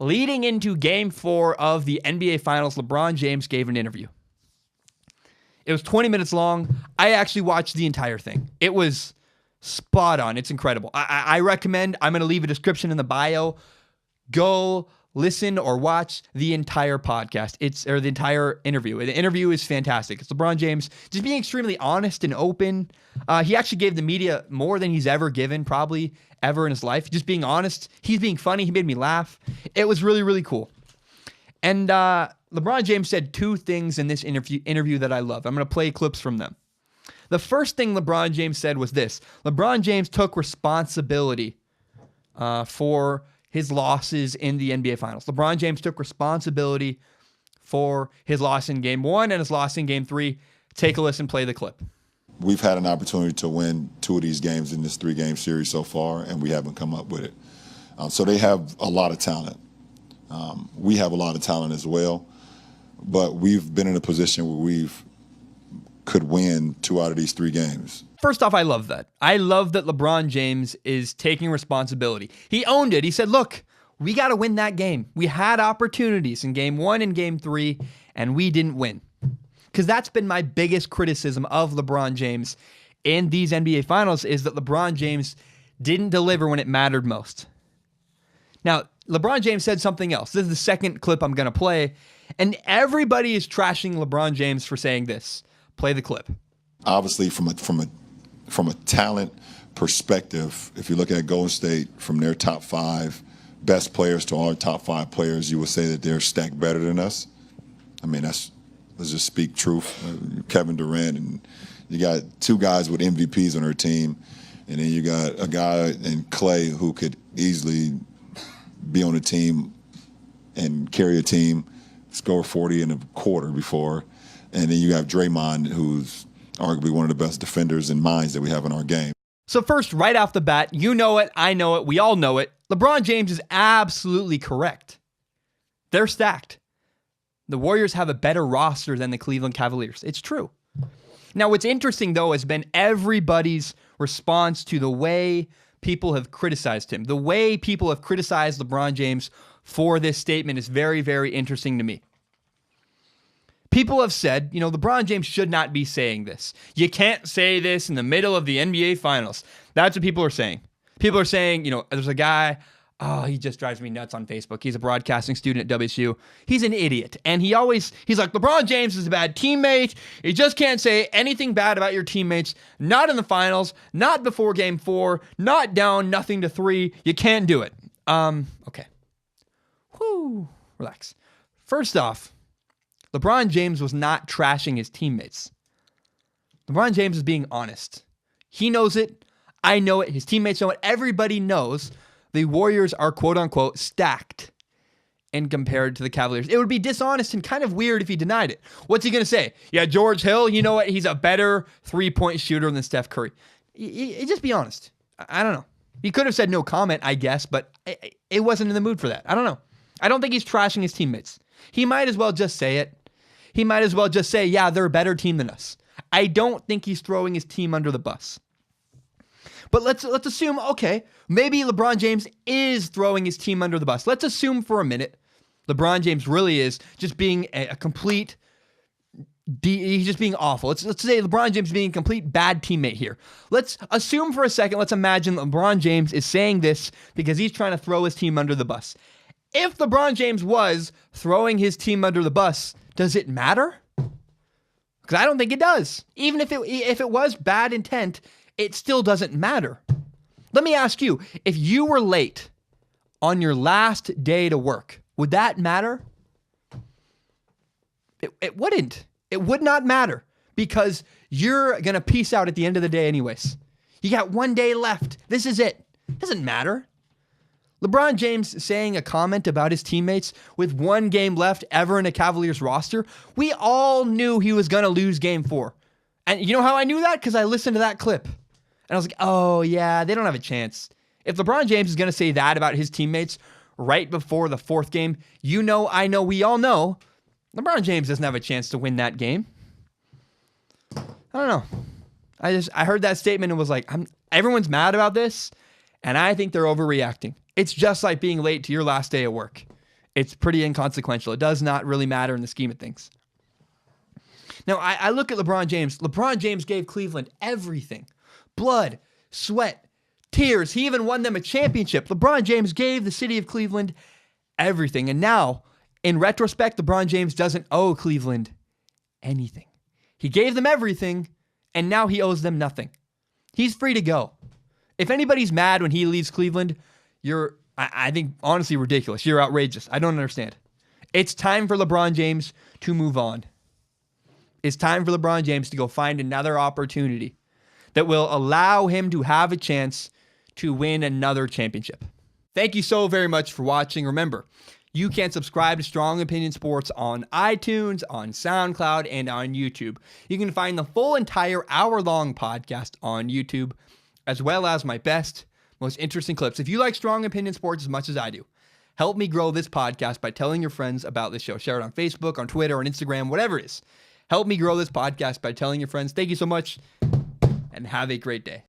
leading into Game 4 of the NBA Finals, LeBron James gave an interview. It was 20 minutes long. I actually watched the entire thing. It was spot on. It's incredible. I recommend, I'm going to leave a description in the bio. Go listen or watch the entire podcast. The entire interview. The interview is fantastic. It's LeBron James just being extremely honest and open. He actually gave the media more than he's ever given, probably ever in his life. Just being honest. He's being funny. He made me laugh. It was really, really cool. And LeBron James said two things in this interview that I love. I'm going to play clips from them. The first thing LeBron James said was this. LeBron James took responsibility for his losses in the NBA Finals. LeBron James took responsibility for his loss in Game 1 and his loss in Game 3. Take a listen, play the clip. We've had an opportunity to win 2 of these games in this 3-game series so far, and we haven't come up with it. So they have a lot of talent. We have a lot of talent as well, but we've been in a position where we've could win 2 out of these 3 games. First off, I love that. I love that LeBron James is taking responsibility. He owned it. He said, look, we got to win that game. We had opportunities in Game 1 and Game 3, and we didn't win. Because that's been my biggest criticism of LeBron James in these NBA Finals is that LeBron James didn't deliver when it mattered most. Now, LeBron James said something else. This is the second clip I'm going to play, and everybody is trashing LeBron James for saying this. Play the clip. Obviously, from a talent perspective, if you look at Golden State, from their top 5 best players to our top 5 players, you would say that they're stacked better than us. I mean, let's just speak truth. Kevin Durant, and you got 2 guys with MVPs on their team, and then you got a guy in Clay who could easily be on a team and carry a team, score 40 in a quarter before. And then you have Draymond, who's arguably one of the best defenders and minds that we have in our game. So first, right off the bat, you know it, I know it, we all know it. LeBron James is absolutely correct. They're stacked. The Warriors have a better roster than the Cleveland Cavaliers. It's true. Now, what's interesting, though, has been everybody's response to the way people have criticized him. The way people have criticized LeBron James for this statement is very, very interesting to me. People have said, LeBron James should not be saying this. You can't say this in the middle of the NBA Finals. That's what people are saying. People are saying, there's a guy, he just drives me nuts on Facebook. He's a broadcasting student at WSU. He's an idiot. And he's like, LeBron James is a bad teammate. You just can't say anything bad about your teammates. Not in the finals, not before Game 4, not down, nothing to 3. You can't do it. Okay. Whew. Relax. First off, LeBron James was not trashing his teammates. LeBron James is being honest. He knows it. I know it. His teammates know it. Everybody knows the Warriors are quote-unquote stacked and compared to the Cavaliers. It would be dishonest and kind of weird if he denied it. What's he going to say? Yeah, George Hill, you know what? He's a better three-point shooter than Steph Curry. Just be honest. I don't know. He could have said no comment, I guess, but it wasn't in the mood for that. I don't know. I don't think he's trashing his teammates. He might as well just say it. He might as well just say, yeah, they're a better team than us. I don't think he's throwing his team under the bus. But let's assume, okay, maybe LeBron James is throwing his team under the bus. Let's assume for a minute LeBron James really is just being a complete, he's just being awful. Let's say LeBron James being a complete bad teammate here. Let's assume for a second, let's imagine LeBron James is saying this because he's trying to throw his team under the bus. If LeBron James was throwing his team under the bus, does it matter? Because I don't think it does. Even if it was bad intent, it still doesn't matter. Let me ask you, if you were late on your last day to work, would that matter? It wouldn't. It would not matter because you're going to peace out at the end of the day anyways. You got 1 day left. This is it. It doesn't matter. LeBron James saying a comment about his teammates with 1 game left ever in a Cavaliers roster, we all knew he was going to lose Game 4. And you know how I knew that? Because I listened to that clip. And I was like, oh, yeah, they don't have a chance. If LeBron James is going to say that about his teammates right before the 4th game, I know, we all know, LeBron James doesn't have a chance to win that game. I don't know. I heard that statement and was like, everyone's mad about this, and I think they're overreacting. It's just like being late to your last day at work. It's pretty inconsequential. It does not really matter in the scheme of things. Now, I look at LeBron James. LeBron James gave Cleveland everything. Blood, sweat, tears. He even won them a championship. LeBron James gave the city of Cleveland everything. And now, in retrospect, LeBron James doesn't owe Cleveland anything. He gave them everything, and now he owes them nothing. He's free to go. If anybody's mad when he leaves Cleveland, you're, I think, honestly ridiculous. You're outrageous. I don't understand. It's time for LeBron James to move on. It's time for LeBron James to go find another opportunity that will allow him to have a chance to win another championship. Thank you so very much for watching. Remember, you can subscribe to Strong Opinion Sports on iTunes, on SoundCloud, and on YouTube. You can find the full entire hour-long podcast on YouTube, as well as my best, most interesting clips. If you like Strong Opinion Sports as much as I do, help me grow this podcast by telling your friends about this show. Share it on Facebook, on Twitter, on Instagram, whatever it is. Help me grow this podcast by telling your friends. Thank you so much, and have a great day.